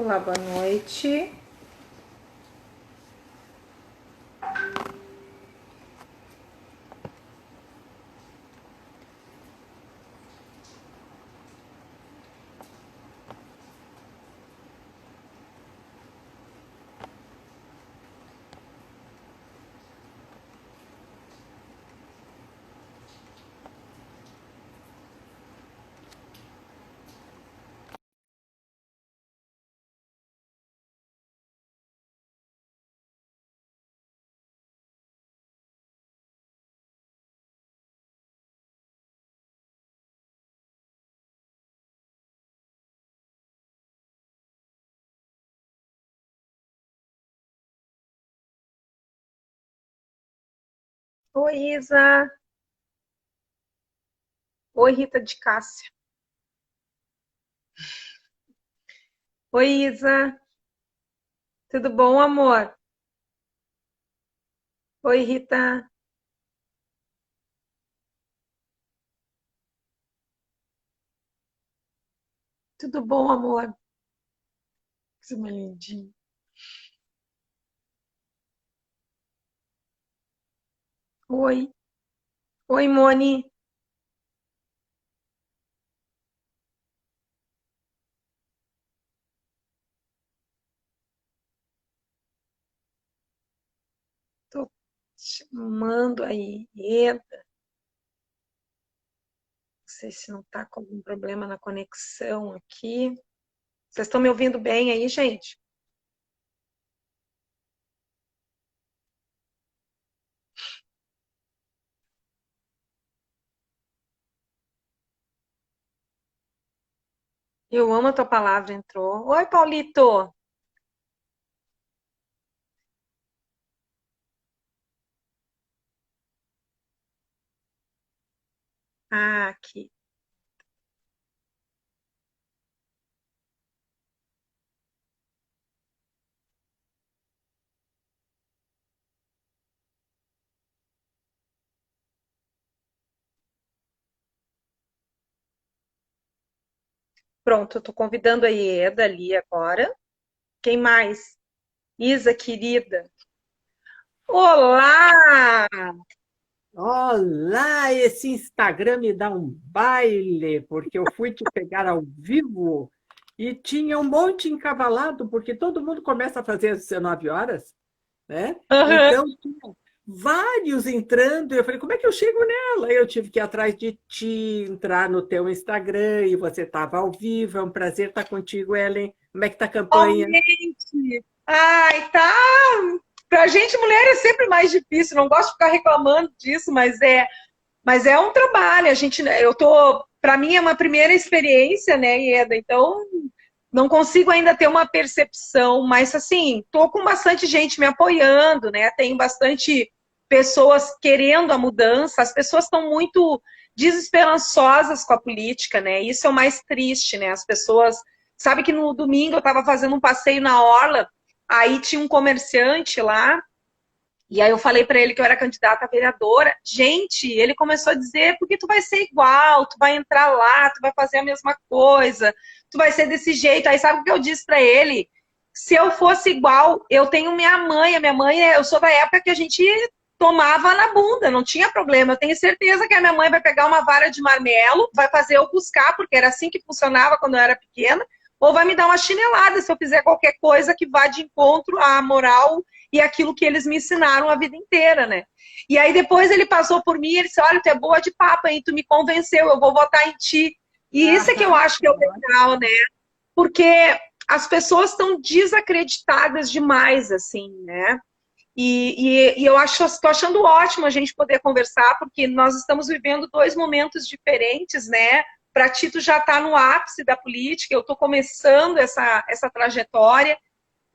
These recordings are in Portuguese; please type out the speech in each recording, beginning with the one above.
Olá, boa noite. Oi, Isa. Oi, Rita de Cássia. Oi, Isa. Tudo bom, amor? Oi, Rita. Tudo bom, amor? Você é uma lindinha. Oi. Oi, Moni. Tô chamando aí. Não sei se não tá com algum problema na conexão aqui. Vocês estão me ouvindo bem aí, gente? Eu amo a tua palavra, entrou. Oi, Paulito. Ah, aqui. Pronto, eu tô convidando a Ieda ali agora. Quem mais? Isa, querida. Olá! Olá, esse Instagram me dá um baile, porque eu fui te pegar ao vivo e tinha um monte encavalado, porque todo mundo começa a fazer às 19 horas, né? Aham. Então, tinha vários entrando, e eu falei, como é que eu chego nela? Eu tive que ir atrás de ti, entrar no teu Instagram, e você estava ao vivo, é um prazer estar contigo, Ellen. Como é que está a campanha? Igualmente. Ai, tá. Pra gente, mulher, é sempre mais difícil. Não gosto de ficar reclamando disso, mas é um trabalho. Para mim é uma primeira experiência, né, Ieda? Então, não consigo ainda ter uma percepção, mas assim, tô com bastante gente me apoiando, né? Tenho bastante pessoas querendo a mudança. As pessoas estão muito desesperançosas com a política, né? Isso é o mais triste, né? As pessoas, sabe que no domingo eu estava fazendo um passeio na orla, aí tinha um comerciante lá e aí eu falei para ele que eu era candidata a vereadora. Gente, ele começou a dizer, porque tu vai ser igual, tu vai entrar lá, tu vai fazer a mesma coisa, tu vai ser desse jeito. Aí sabe o que eu disse para ele? Se eu fosse igual, eu tenho minha mãe, eu sou da época que a gente tomava na bunda, não tinha problema. Eu tenho certeza que a minha mãe vai pegar uma vara de marmelo, vai fazer eu buscar, porque era assim que funcionava quando eu era pequena, ou vai me dar uma chinelada se eu fizer qualquer coisa que vá de encontro à moral e aquilo que eles me ensinaram a vida inteira, né? E aí depois ele passou por mim e ele disse, olha, tu é boa de papo, hein? Tu me convenceu, eu vou votar em ti. E isso é que eu Ah, acho que é o legal, né? Porque as pessoas estão desacreditadas demais, assim, né? E eu estou achando ótimo a gente poder conversar, porque nós estamos vivendo dois momentos diferentes, né? Para ti, tu já está no ápice da política, eu estou começando essa trajetória,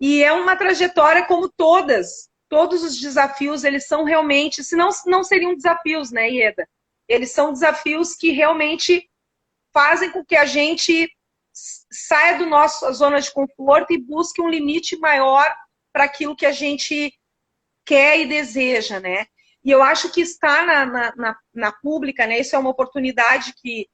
e é uma trajetória como todas. Todos os desafios, eles são realmente, se não seriam desafios, né, Ieda? Eles são desafios que realmente fazem com que a gente saia do nosso zona de conforto e busque um limite maior para aquilo que a gente quer e deseja, né? E eu acho que estar na pública, né? Isso é uma oportunidade que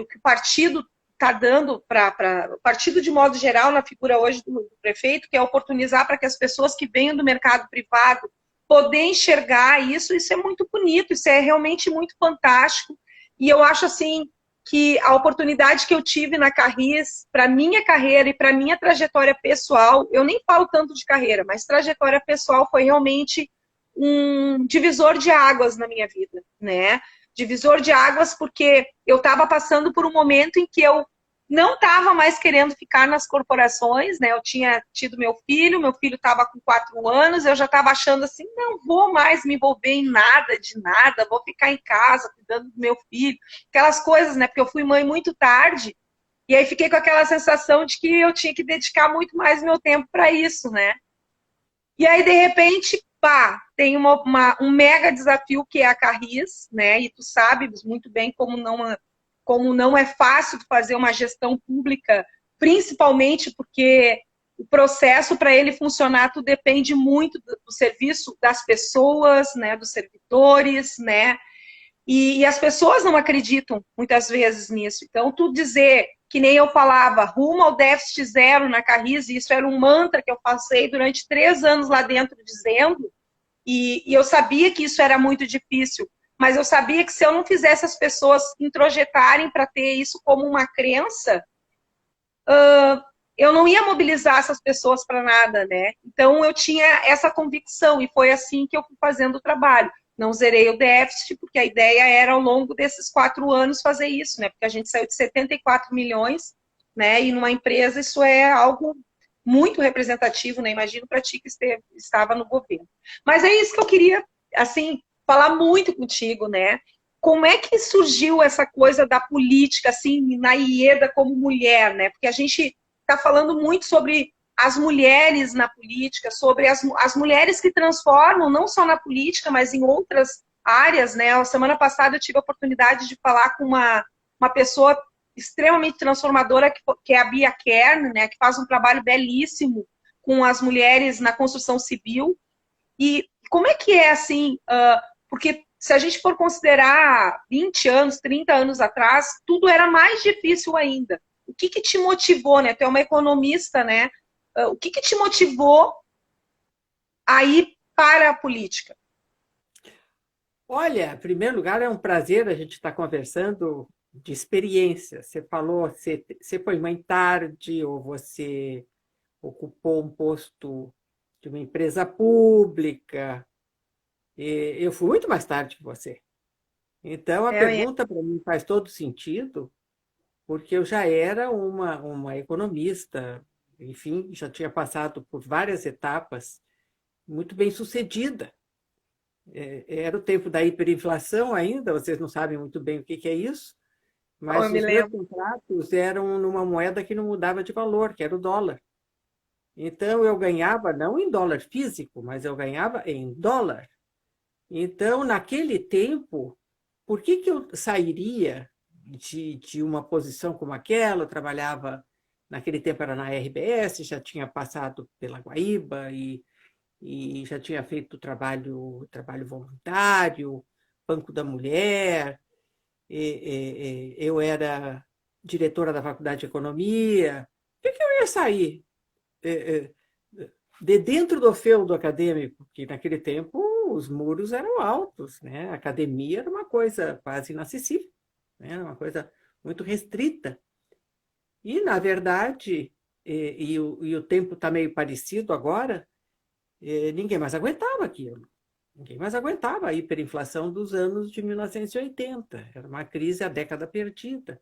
o partido está dando para o partido de modo geral, na figura hoje do prefeito, que é oportunizar para que as pessoas que venham do mercado privado poder enxergar isso é muito bonito, isso é realmente muito fantástico. E eu acho assim que a oportunidade que eu tive na Carris, para minha carreira e para minha trajetória pessoal, eu nem falo tanto de carreira, mas trajetória pessoal foi realmente um divisor de águas na minha vida, né? Divisor de águas porque eu estava passando por um momento em que eu não estava mais querendo ficar nas corporações, né? Eu tinha tido meu filho estava com 4 anos, eu já estava achando assim, não vou mais me envolver em nada de nada, vou ficar em casa cuidando do meu filho, aquelas coisas, né? Porque eu fui mãe muito tarde, e aí fiquei com aquela sensação de que eu tinha que dedicar muito mais meu tempo para isso, né? E aí, de repente, pá, tem um mega desafio que é a Carris, né? E tu sabes muito bem como não é fácil fazer uma gestão pública, principalmente porque o processo para ele funcionar tudo depende muito do serviço das pessoas, né? Dos servidores, né? E as pessoas não acreditam muitas vezes nisso. Então, tu dizer, que nem eu falava, rumo ao déficit zero na Carris, isso era um mantra que eu passei durante 3 anos lá dentro dizendo, e eu sabia que isso era muito difícil, mas eu sabia que se eu não fizesse as pessoas introjetarem para ter isso como uma crença, eu não ia mobilizar essas pessoas para nada, né? Então, eu tinha essa convicção, e foi assim que eu fui fazendo o trabalho. Não zerei o déficit, porque a ideia era, ao longo desses 4 anos, fazer isso, né? Porque a gente saiu de 74 milhões, né? E numa empresa isso é algo muito representativo, né? Imagino para ti que estava no governo. Mas é isso que eu queria, assim, falar muito contigo, né? Como é que surgiu essa coisa da política, assim, na Ieda como mulher, né? Porque a gente está falando muito sobre as mulheres na política, sobre as mulheres que transformam, não só na política, mas em outras áreas, né? A semana passada eu tive a oportunidade de falar com uma pessoa extremamente transformadora, que é a Bia Kern, né? Que faz um trabalho belíssimo com as mulheres na construção civil. E como é que é, assim, porque se a gente for considerar 20 anos, 30 anos atrás, tudo era mais difícil ainda. O que te motivou, né? Tu é uma economista, né? O que te motivou a ir para a política? Olha, em primeiro lugar, é um prazer a gente estar conversando de experiência. Você falou, você foi mãe tarde, ou você ocupou um posto de uma empresa pública. Eu fui muito mais tarde que você. Então, a pergunta para mim faz todo sentido, porque eu já era uma economista, enfim, já tinha passado por várias etapas, muito bem sucedida. Era o tempo da hiperinflação ainda, vocês não sabem muito bem o que é isso, mas os meus contratos eram numa moeda que não mudava de valor, que era o dólar. Então, eu ganhava não em dólar físico, mas eu ganhava em dólar. Então, naquele tempo, por que eu sairia de uma posição como aquela? Eu trabalhava, naquele tempo era na RBS, já tinha passado pela Guaíba e já tinha feito trabalho voluntário, Banco da Mulher, eu era diretora da Faculdade de Economia. Por que eu ia sair de dentro do feudo acadêmico? Que naquele tempo os muros eram altos, né? A academia era uma coisa quase inacessível, né? Era uma coisa muito restrita. E, na verdade, e o tempo está meio parecido agora, ninguém mais aguentava aquilo. Ninguém mais aguentava a hiperinflação dos anos de 1980. Era uma crise, a década perdida.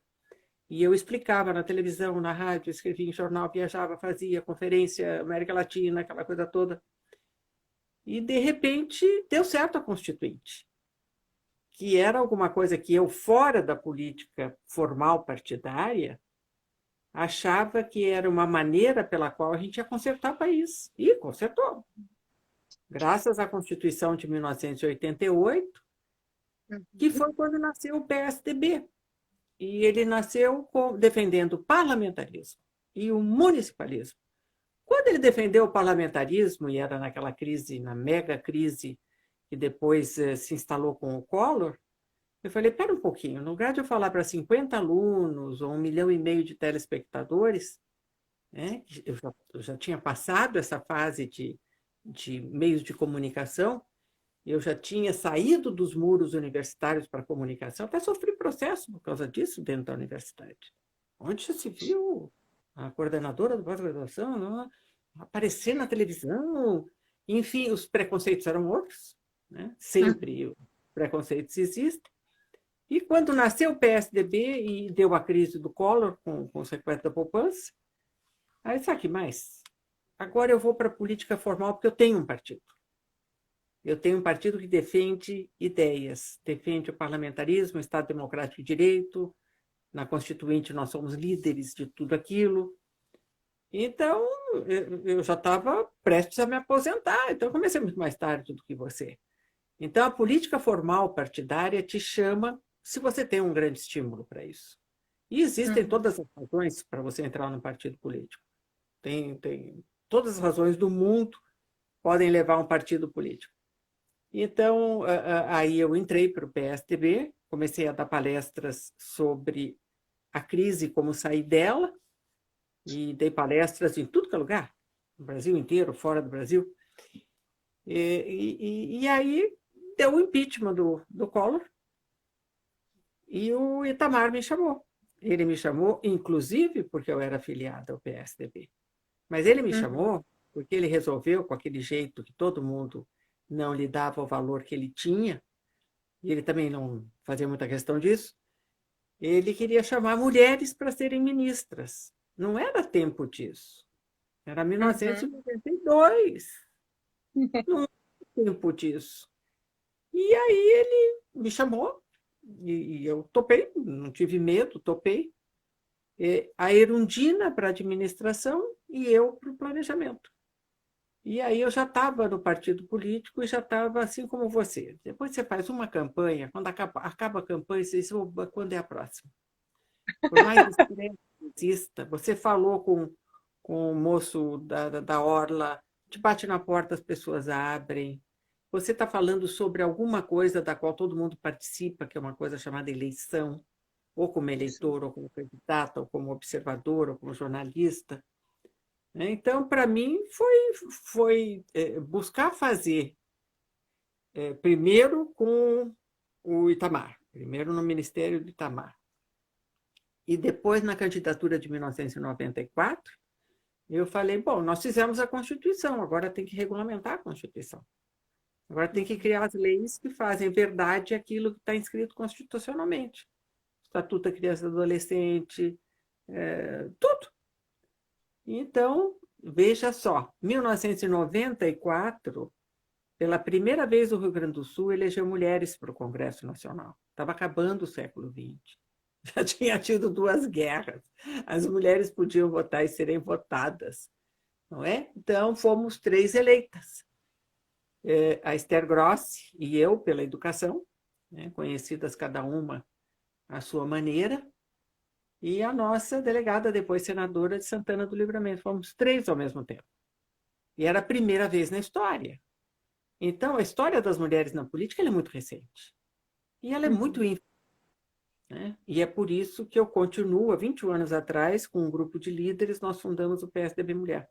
E eu explicava na televisão, na rádio, escrevia em jornal, viajava, fazia conferência América Latina, aquela coisa toda. E, de repente, deu certo a Constituinte, que era alguma coisa que eu, fora da política formal partidária, achava que era uma maneira pela qual a gente ia consertar o país. E consertou. Graças à Constituição de 1988, que foi quando nasceu o PSDB. E ele nasceu defendendo o parlamentarismo e o municipalismo. Quando ele defendeu o parlamentarismo, e era naquela crise, na mega crise, que depois se instalou com o Collor, Eu falei, pera um pouquinho, no lugar de eu falar para 50 alunos ou 1,5 milhão de telespectadores, né, eu já tinha passado essa fase de meios de comunicação, eu já tinha saído dos muros universitários para a comunicação, até sofri processo por causa disso dentro da universidade. Onde já se viu a coordenadora da pós-graduação aparecer na televisão? Enfim, os preconceitos eram outros, né? Sempre os preconceitos existem. E quando nasceu o PSDB e deu a crise do Collor com o sequestro da poupança, aí sabe o que mais? Agora eu vou para a política formal porque eu tenho um partido. Eu tenho um partido que defende ideias, defende o parlamentarismo, o Estado Democrático de Direito, na Constituinte nós somos líderes de tudo aquilo. Então, eu já estava prestes a me aposentar, então eu comecei muito mais tarde do que você. Então, a política formal partidária te chama se você tem um grande estímulo para isso. E existem todas as razões para você entrar num partido político. Tem todas as razões do mundo podem levar a um partido político. Então, aí eu entrei para o PSDB, comecei a dar palestras sobre a crise, como sair dela, e dei palestras em tudo que é lugar, no Brasil inteiro, fora do Brasil. E aí deu o impeachment do Collor, e o Itamar me chamou. Ele me chamou, inclusive, porque eu era afiliada ao PSDB. Mas ele me chamou porque ele resolveu, com aquele jeito que todo mundo não lhe dava o valor que ele tinha, e ele também não fazia muita questão disso, ele queria chamar mulheres para serem ministras. Não era tempo disso. Era 1992. Não era tempo disso. E aí ele me chamou, e eu topei, não tive medo, topei. A Erundina para a administração e eu para o planejamento. E aí eu já estava no partido político e já estava assim como você. Depois você faz uma campanha, quando acaba a campanha, você diz, quando é a próxima? Por mais estresse que exista, você falou com o moço da Orla, te bate na porta, as pessoas abrem. Você está falando sobre alguma coisa da qual todo mundo participa, que é uma coisa chamada eleição, ou como eleitor, ou como candidato, ou como observador, ou como jornalista. Então, para mim, foi buscar fazer primeiro com o Itamar, primeiro no Ministério do Itamar. E depois, na candidatura de 1994, eu falei, bom, nós fizemos a Constituição, agora tem que regulamentar a Constituição. Agora tem que criar as leis que fazem verdade aquilo que está inscrito constitucionalmente. Estatuto da Criança e do Adolescente, tudo. Então, veja só, 1994, pela primeira vez o Rio Grande do Sul elegeu mulheres para o Congresso Nacional. Estava acabando o século XX. Já tinha tido 2 guerras. As mulheres podiam votar e serem votadas, não é? Então, fomos 3 eleitas. A Esther Grossi e eu, pela educação, né, conhecidas cada uma à sua maneira, e a nossa delegada, depois senadora de Santana do Livramento. Fomos 3 ao mesmo tempo. E era a primeira vez na história. Então, a história das mulheres na política é muito recente. E ela é muito ínfima. Né? E é por isso que eu continuo, há 21 anos atrás, com um grupo de líderes, nós fundamos o PSDB Mulher.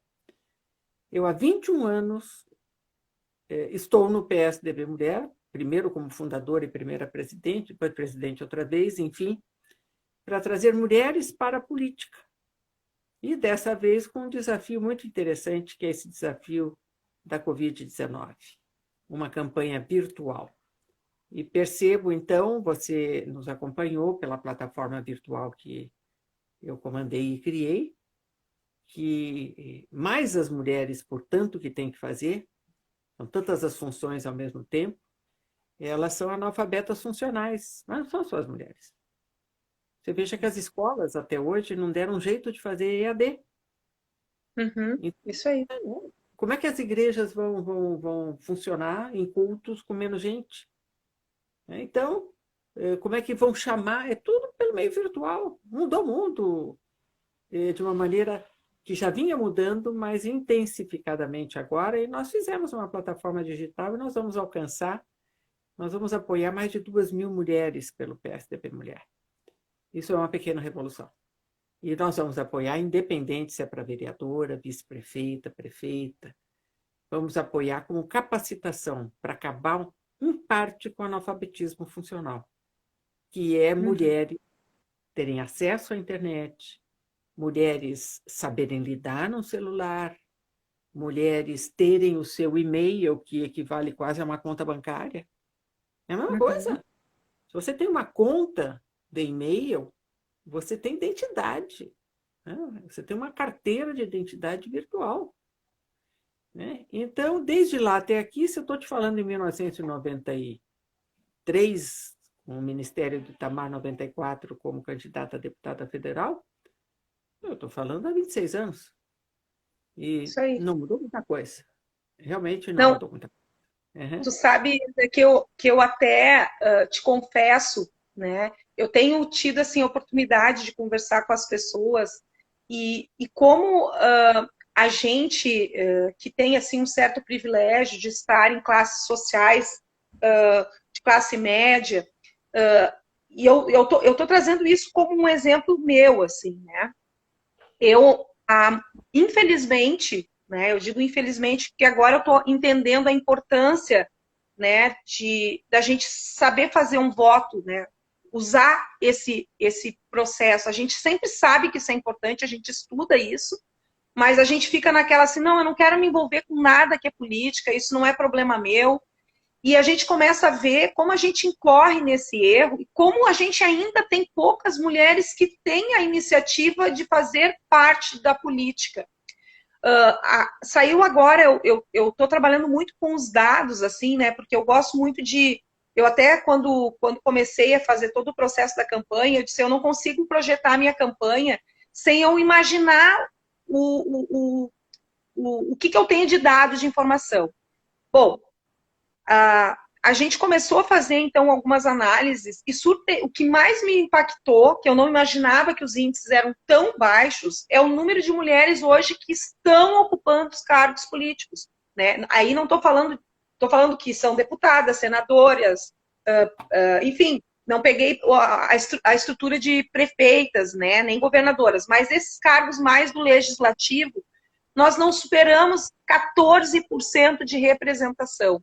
Eu, há 21 anos, estou no PSDB Mulher, primeiro como fundadora e primeira presidente, depois presidente outra vez, enfim, para trazer mulheres para a política. E dessa vez com um desafio muito interessante, que é esse desafio da Covid-19, uma campanha virtual. E percebo, então, você nos acompanhou pela plataforma virtual que eu comandei e criei, que mais as mulheres, por tanto que têm que fazer, são tantas as funções ao mesmo tempo, elas são analfabetas funcionais, mas não são só as mulheres. Você veja que as escolas, até hoje, não deram jeito de fazer EAD. Isso aí. Como é que as igrejas vão funcionar em cultos com menos gente? Então, como é que vão chamar? É tudo pelo meio virtual. Mudou o mundo de uma maneira que já vinha mudando, mas intensificadamente agora, e nós fizemos uma plataforma digital e nós vamos alcançar nós vamos apoiar mais de 2.000 mulheres pelo PSDB Mulher. Isso é uma pequena revolução. E nós vamos apoiar, independente se é para vereadora, vice-prefeita, prefeita. Vamos apoiar como capacitação para acabar, em parte, com o analfabetismo funcional, que é mulheres terem acesso à internet, mulheres saberem lidar no celular, mulheres terem o seu e-mail, que equivale quase a uma conta bancária. É a mesma coisa. Se você tem uma conta de e-mail, você tem identidade. Né? Você tem uma carteira de identidade virtual. Né? Então, desde lá até aqui, se eu estou te falando em 1993, com o Ministério do Itamar, 94, como candidata a deputada federal, eu estou falando há 26 anos. E Isso aí. não mudou muita coisa. Realmente não Não, mudou muita coisa. Uhum. tu sabe que eu até te confesso, né? Eu tenho tido assim oportunidade de conversar com as pessoas e como a gente que tem assim um certo privilégio de estar em classes sociais de classe média, e eu tô trazendo isso como um exemplo meu, assim, né? Eu, infelizmente, né, eu digo infelizmente, porque agora eu estou entendendo a importância, né, da gente saber fazer um voto, né, usar esse processo. A gente sempre sabe que isso é importante, a gente estuda isso, mas a gente fica naquela assim, não, eu não quero me envolver com nada que é política, isso não é problema meu. E a gente começa a ver como a gente incorre nesse erro e como a gente ainda tem poucas mulheres que têm a iniciativa de fazer parte da política. Saiu agora, eu estou trabalhando muito com os dados, assim, né? Porque eu gosto muito de. Eu até, quando comecei a fazer todo o processo da campanha, eu disse, eu não consigo projetar a minha campanha sem eu imaginar o que eu tenho de dados de informação. Bom, a gente começou a fazer, então, algumas análises e o que mais me impactou, que eu não imaginava que os índices eram tão baixos, é o número de mulheres hoje que estão ocupando os cargos políticos. Né? Aí não estou falando que são deputadas, senadoras, enfim, não peguei a estrutura de prefeitas, né, nem governadoras, mas esses cargos mais do legislativo, nós não superamos 14% de representação.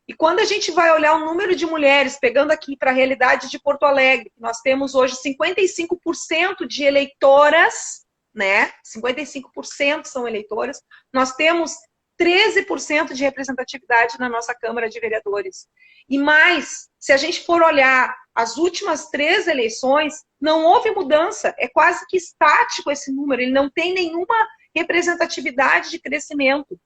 E quando a gente vai olhar o número de mulheres, pegando aqui para a realidade de Porto Alegre, nós temos hoje 55% de eleitoras, né? 55% são eleitoras. Nós temos 13% de representatividade na nossa Câmara de Vereadores. E mais, se a gente for olhar as últimas 3 eleições, não houve mudança, é quase que estático esse número, ele não tem nenhuma representatividade de crescimento.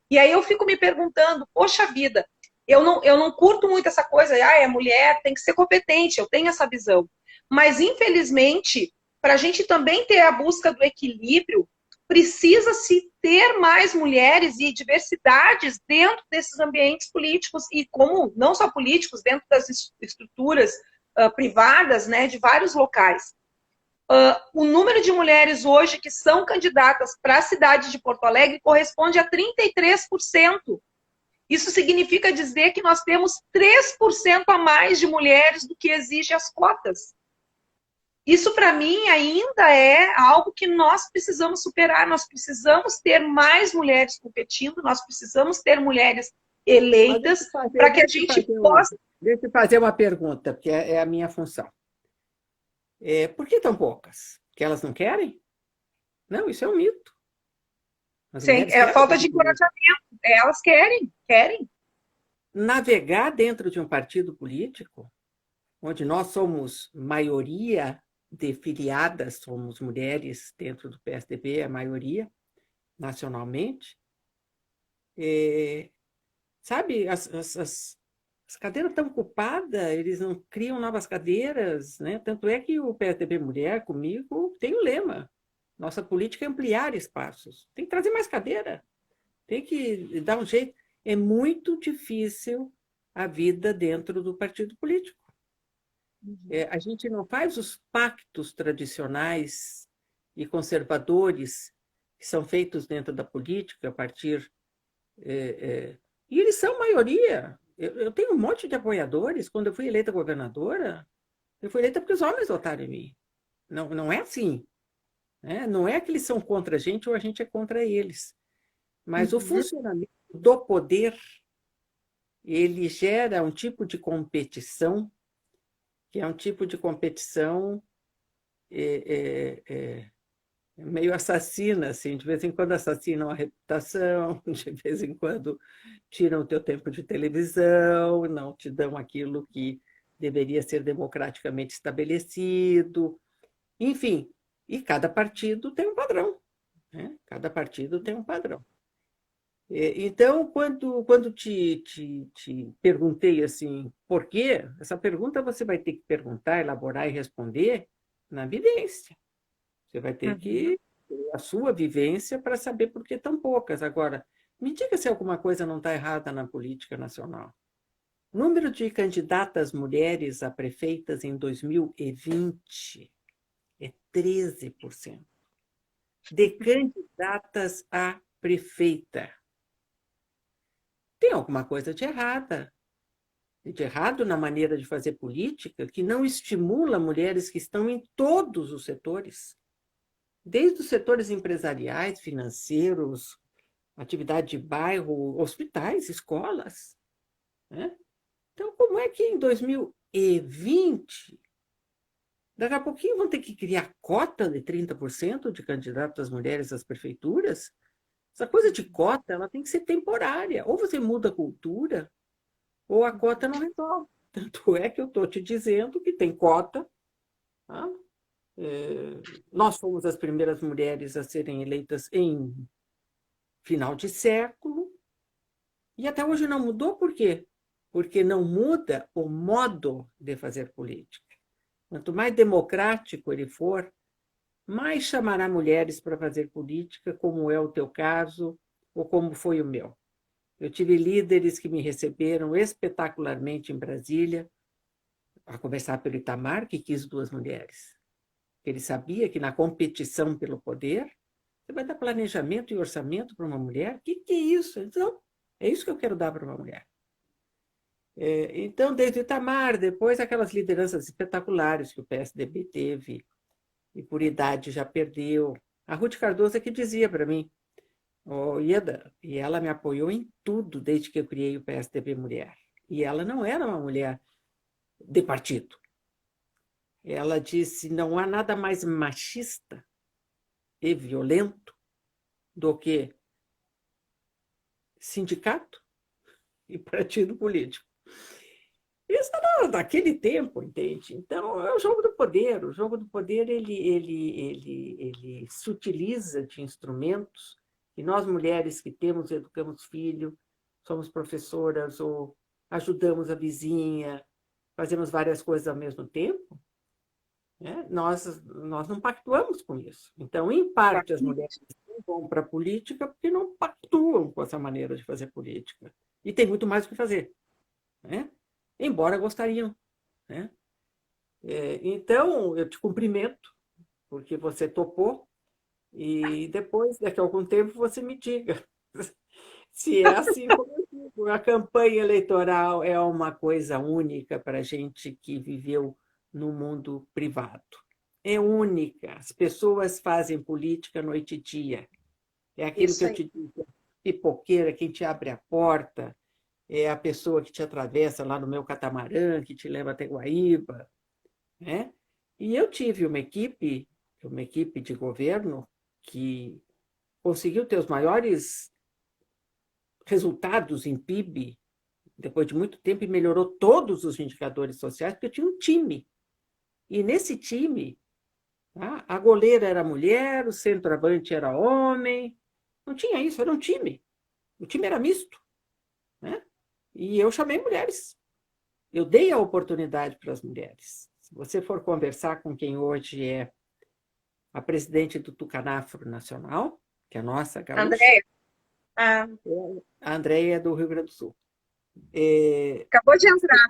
E aí eu fico me perguntando, poxa vida, eu não curto muito essa coisa, é mulher, tem que ser competente, eu tenho essa visão. Mas, infelizmente, para a gente também ter a busca do equilíbrio, precisa-se ter mais mulheres e diversidades dentro desses ambientes políticos, e como não só políticos, dentro das estruturas privadas, né, de vários locais. O número de mulheres hoje que são candidatas para a cidade de Porto Alegre corresponde a 33%. Isso significa dizer que nós temos 3% a mais de mulheres do que exige as cotas. Isso, para mim, ainda é algo que nós precisamos superar. Nós precisamos ter mais mulheres competindo, nós precisamos ter mulheres eleitas para que a gente possa... Deixa eu fazer uma pergunta, porque é a minha função. Por que tão poucas? Porque elas não querem? Não, isso é um mito. Sim, é a falta de encorajamento. Elas querem. Navegar dentro de um partido político, onde nós somos maioria de filiadas, somos mulheres dentro do PSDB, a maioria, nacionalmente, sabe, as cadeiras estão ocupadas, eles não criam novas cadeiras, né? Tanto é que o PSDB Mulher, comigo, tem um lema, nossa política é ampliar espaços, tem que trazer mais cadeira, tem que dar um jeito. É muito difícil a vida dentro do partido político. A gente não faz os pactos tradicionais e conservadores que são feitos dentro da política a partir... e eles são maioria. eu tenho um monte de apoiadores. Quando eu fui eleita governadora, eu fui eleita porque os homens votaram em mim. Não, não é assim, né? Não é que eles são contra a gente ou a gente é contra eles. Mas o Uhum. funcionamento do poder, ele gera um tipo de competição, que é um tipo de competição meio assassina, assim, de vez em quando assassinam a reputação, de vez em quando tiram o teu tempo de televisão, não te dão aquilo que deveria ser democraticamente estabelecido, enfim, e cada partido tem um padrão, né? Cada partido tem um padrão. Então, quando te perguntei assim, por quê? Essa pergunta você vai ter que perguntar, elaborar e responder na vivência. Você vai ter Uhum. que ter a sua vivência para saber por que tão poucas. Agora, me diga se alguma coisa não está errada na política nacional. O número de candidatas mulheres a prefeitas em 2020 é 13%. De candidatas a prefeita. Tem alguma coisa de errado na maneira de fazer política que não estimula mulheres que estão em todos os setores, desde os setores empresariais, financeiros, atividade de bairro, hospitais, escolas, né? Então, como é que em 2020, daqui a pouquinho vão ter que criar cota de 30% de candidatas mulheres às prefeituras? Essa coisa de cota, ela tem que ser temporária. Ou você muda a cultura, ou a cota não resolve. Tanto é que eu estou te dizendo que tem cota. Tá? Nós fomos as primeiras mulheres a serem eleitas em final de século, e até hoje não mudou, por quê? Porque não muda o modo de fazer política. Quanto mais democrático ele for, mais chamará mulheres para fazer política, como é o teu caso, ou como foi o meu. Eu tive líderes que me receberam espetacularmente em Brasília, a começar pelo Itamar, que quis duas mulheres. Ele sabia que na competição pelo poder, você vai dar planejamento e orçamento para uma mulher? O que é isso? Então, é isso que eu quero dar para uma mulher. Então, desde o Itamar, depois aquelas lideranças espetaculares que o PSDB teve, e por idade já perdeu. A Ruth Cardoso é que dizia para mim, oh, Ieda, e ela me apoiou em tudo desde que eu criei o PSDB Mulher. E ela não era uma mulher de partido. Ela disse, não há nada mais machista e violento do que sindicato e partido político. Isso era daquele tempo, entende? Então, é o jogo do poder. O jogo do poder, ele se utiliza de instrumentos e nós, mulheres que temos, educamos filho, somos professoras ou ajudamos a vizinha, fazemos várias coisas ao mesmo tempo, né? Nós não pactuamos com isso. Então, em parte, as mulheres não vão para a política porque não pactuam com essa maneira de fazer política. E tem muito mais o que fazer, né? Embora gostariam, né? Então, eu te cumprimento, porque você topou, e depois, daqui a algum tempo, você me diga se é assim como eu digo. A campanha eleitoral é uma coisa única para a gente que viveu no mundo privado. É única. As pessoas fazem política noite e dia. É aquilo que Isso eu aí. te digo, pipoqueira, quem te abre a porta, é a pessoa que te atravessa lá no meu catamarã, que te leva até Guaíba, né? E eu tive uma equipe de governo que conseguiu ter os maiores resultados em PIB depois de muito tempo e melhorou todos os indicadores sociais, porque eu tinha um time. E nesse time, tá, a goleira era mulher, o centroavante era homem, não tinha isso, era um time. O time era misto, né? E eu chamei mulheres. Eu dei a oportunidade para as mulheres. Se você for conversar com quem hoje é a presidente do Tucanafro Nacional, que é a nossa gaúcha, Andréia, ah, a Andréia é do Rio Grande do Sul. acabou de entrar.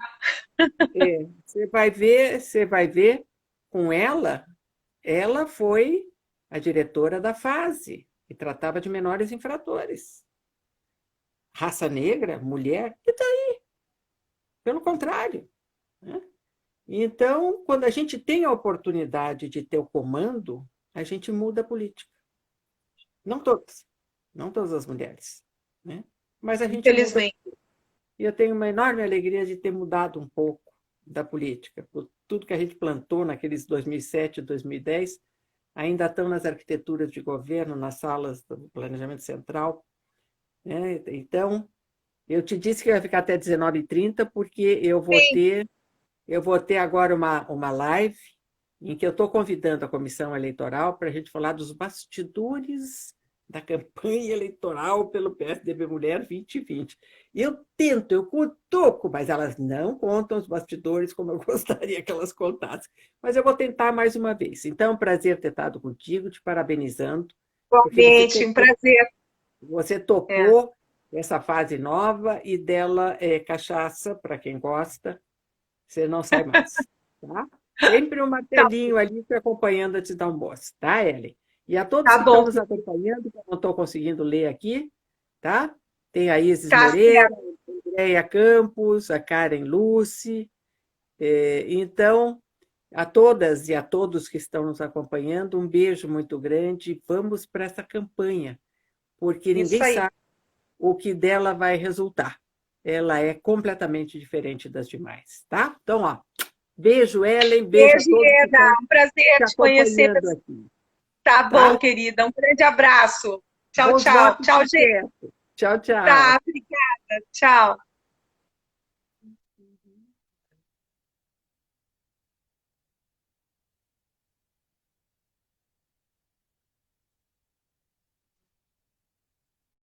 Você vai ver com ela, ela foi a diretora da fase, que tratava de menores infratores. Raça negra, mulher, e daí? Pelo contrário, né? Então, quando a gente tem a oportunidade de ter o comando, a gente muda a política. Não todas, não todas as mulheres, né? Mas a gente muda. Infelizmente. E eu tenho uma enorme alegria de ter mudado um pouco da política. Tudo que a gente plantou naqueles 2007, 2010, ainda estão nas arquiteturas de governo, nas salas do planejamento central, né? Então, eu te disse que eu ia ficar até 19h30, porque Sim. eu vou ter agora uma live em que eu estou convidando a comissão eleitoral para a gente falar dos bastidores da campanha eleitoral pelo PSDB Mulher 2020. Eu cutuco, mas elas não contam os bastidores como eu gostaria que elas contassem. Mas eu vou tentar mais uma vez. Então, prazer ter estado contigo, te parabenizando, porque Igualmente, um prazer. você É. topou essa fase nova e dela é cachaça, para quem gosta, você não sai mais, tá? Sempre um Tá, martelinho ali te acompanhando a te dar um boss, tá, Ellen? E a todos tá que estão bom, nos acompanhando, que eu não estou conseguindo ler aqui, tá? Tem a Isis tá Moreira, certo. a Andréia Campos, a Karen Luce. Então, a todas e a todos que estão nos acompanhando, um beijo muito grande. Vamos para essa campanha, porque Isso ninguém aí. sabe o que dela vai resultar. Ela é completamente diferente das demais, tá? Então, ó, beijo, Ellen, beijo a Beijo, todos que Ieda. estão Um prazer te te conhecer. acompanhando aqui, Tá bom, tá? querida. Um grande abraço. Tchau, Bons tchau. votos Tchau, de gente. sucesso. Tchau, tchau. Tá, obrigada. Tchau.